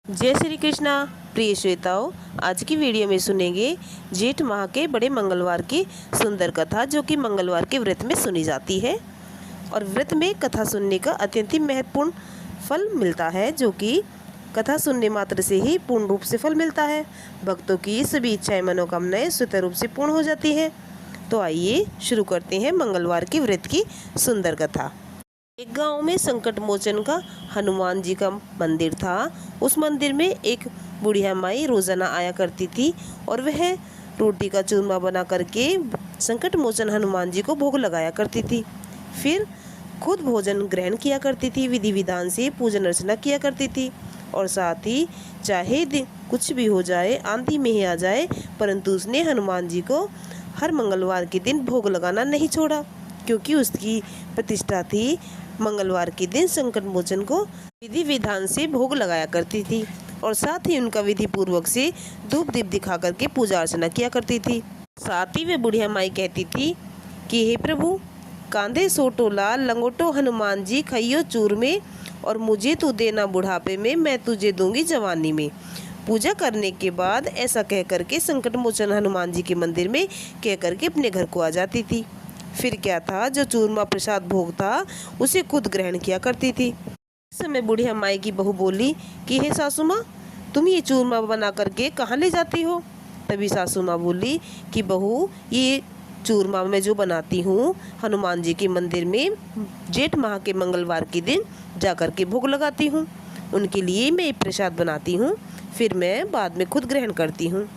जय श्री कृष्णा। प्रिय श्रोताओं, आज की वीडियो में सुनेंगे जेठ माह के बड़े मंगलवार की सुंदर कथा, जो कि मंगलवार के व्रत में सुनी जाती है। और व्रत में कथा सुनने का अत्यंत ही महत्वपूर्ण फल मिलता है, जो कि कथा सुनने मात्र से ही पूर्ण रूप से फल मिलता है। भक्तों की सभी इच्छाएं मनोकामनाएं स्वतः रूप से पूर्ण हो जाती हैं। तो आइए शुरू करते हैं मंगलवार की व्रत की सुंदर कथा। एक गांव में संकट मोचन का हनुमान जी का मंदिर था। उस मंदिर में एक बुढ़िया माई रोजाना आया करती थी और वह रोटी का चूरमा बना करके संकट मोचन हनुमान जी को भोग लगाया करती थी। फिर खुद भोजन ग्रहण किया करती थी, विधि विधान से पूजन अर्चना किया करती थी। और साथ ही चाहे कुछ भी हो जाए, आंधी में ही आ जाए, परंतु उसने हनुमान जी को हर मंगलवार के दिन भोग लगाना नहीं छोड़ा, क्योंकि उसकी प्रतिष्ठा थी मंगलवार के दिन संकट मोचन को विधि विधान से भोग लगाया करती थी। और साथ ही उनका विधि पूर्वक से धूप दीप दिखा करके पूजा अर्चना किया करती थी। साथ ही वे बुढ़िया माई कहती थी कि हे प्रभु, कांधे सोटो लाल लंगोटो हनुमान जी खइयो चूर में, और मुझे तू देना बुढ़ापे में, मैं तुझे दूंगी जवानी में। पूजा करने के बाद ऐसा कह करके संकट मोचन हनुमान जी के मंदिर में कह करके अपने घर को आ जाती थी। फिर क्या था, जो चूरमा प्रसाद भोग था उसे खुद ग्रहण किया करती थी। इस समय बुढ़िया माई की बहू बोली कि हे सासू माँ, तुम ये चूरमा बना करके कहाँ ले जाती हो? तभी सासू माँ बोली कि बहू, ये चूरमा मैं जो बनाती हूँ हनुमान जी के मंदिर में जेठ माह के मंगलवार के दिन जा कर के भोग लगाती हूँ। उनके लिए मैं ये प्रसाद बनाती हूँ, फिर मैं बाद में खुद ग्रहण करती हूँ।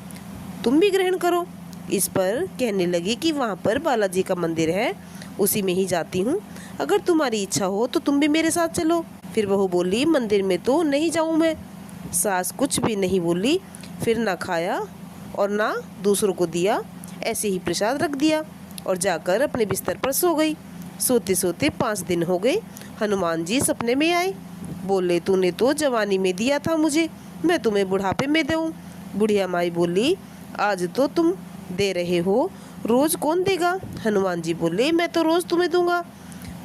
तुम भी ग्रहण करो। इस पर कहने लगी कि वहाँ पर बालाजी का मंदिर है, उसी में ही जाती हूँ। अगर तुम्हारी इच्छा हो तो तुम भी मेरे साथ चलो। फिर बहू बोली, मंदिर में तो नहीं जाऊँ मैं। सास कुछ भी नहीं बोली, फिर ना खाया और ना दूसरों को दिया, ऐसे ही प्रसाद रख दिया और जाकर अपने बिस्तर पर सो गई। सोते सोते 5 दिन हो गए। हनुमान जी सपने में आए। बोले, तूने तो जवानी में दिया था मुझे, मैं तुम्हें बुढ़ापे में दूँ। बुढ़िया माई बोली, आज तो तुम दे रहे हो, रोज कौन देगा? हनुमान जी बोले, मैं तो रोज तुम्हें दूंगा।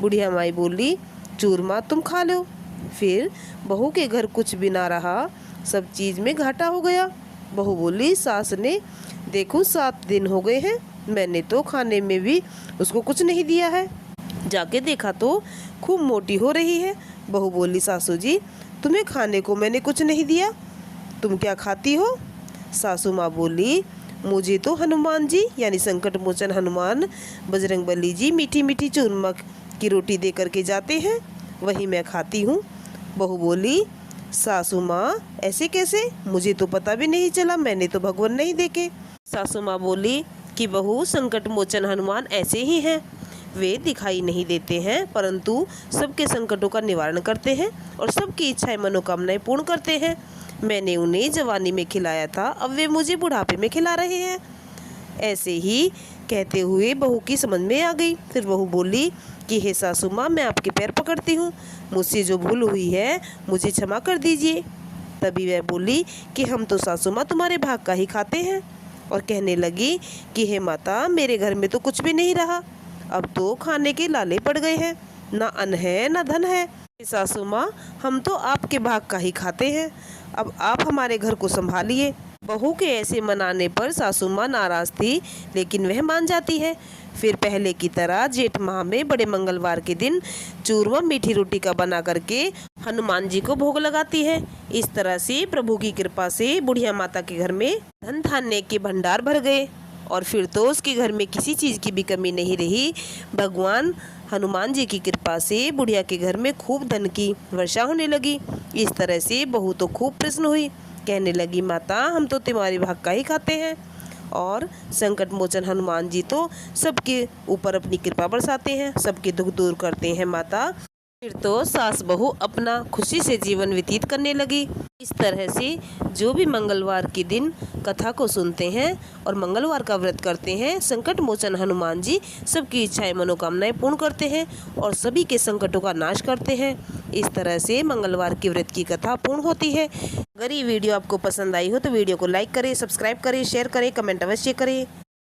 बुढ़िया माई बोली, चूरमा तुम खा लो। फिर बहू के घर कुछ भी ना रहा, सब चीज में घाटा हो गया। बहू बोली, सास ने देखो 7 दिन हो गए हैं, मैंने तो खाने में भी उसको कुछ नहीं दिया है। जाके देखा तो खूब मोटी हो रही है। बहू बोली, सासू जी, तुम्हें खाने को मैंने कुछ नहीं दिया, तुम क्या खाती हो? सासू माँ बोली, मुझे तो हनुमान जी यानी संकट मोचन हनुमान बजरंगबली जी मीठी मीठी चूरमा की रोटी दे करके जाते हैं, वही मैं खाती हूँ। बहू बोली, सासू माँ ऐसे कैसे? मुझे तो पता भी नहीं चला, मैंने तो भगवान नहीं देखे। सासू माँ बोली कि बहू, संकट मोचन हनुमान ऐसे ही हैं, वे दिखाई नहीं देते हैं, परंतु सबके संकटों का निवारण करते हैं और सबकी इच्छाएं मनोकामनाएं पूर्ण करते हैं। मैंने उन्हें जवानी में खिलाया था, अब वे मुझे बुढ़ापे में खिला रहे हैं। ऐसे ही कहते हुए बहू की समझ में आ गई। फिर बहू बोली कि हे सासू माँ, मैं आपके पैर पकड़ती हूँ, मुझसे जो भूल हुई है मुझे क्षमा कर दीजिए। तभी वह बोली कि हम तो सासू माँ तुम्हारे भाग का ही खाते हैं। और कहने लगी कि हे माता, मेरे घर में तो कुछ भी नहीं रहा, अब तो खाने के लाले पड़ गए हैं, ना अन्न है ना धन है। सासू माँ, हम तो आपके भाग का ही खाते हैं, अब आप हमारे घर को संभालिए। बहू के ऐसे मनाने पर सासू माँ नाराज थी, लेकिन वह मान जाती है। फिर पहले की तरह जेठ माह में बड़े मंगलवार के दिन चूरमा मीठी रोटी का बना करके हनुमान जी को भोग लगाती है। इस तरह से प्रभु की कृपा से बुढ़िया माता के घर में धन धान्य के भंडार भर गए और फिर तो उसके घर में किसी चीज़ की भी कमी नहीं रही। भगवान हनुमान जी की कृपा से बुढ़िया के घर में खूब धन की वर्षा होने लगी। इस तरह से बहू तो खूब प्रसन्न हुई, कहने लगी, माता, हम तो तुम्हारे भाग का ही खाते हैं। और संकट मोचन हनुमान जी तो सबके ऊपर अपनी कृपा बरसाते हैं, सबके दुख दूर करते हैं माता। फिर तो सास बहू अपना खुशी से जीवन व्यतीत करने लगी। इस तरह से जो भी मंगलवार के दिन कथा को सुनते हैं और मंगलवार का व्रत करते हैं, संकट मोचन हनुमान जी सबकी इच्छाएं मनोकामनाएं पूर्ण करते हैं और सभी के संकटों का नाश करते हैं। इस तरह से मंगलवार के व्रत की कथा पूर्ण होती है। अगर ये वीडियो आपको पसंद आई हो तो वीडियो को लाइक करें, सब्सक्राइब करें, शेयर करें, कमेंट अवश्य करें।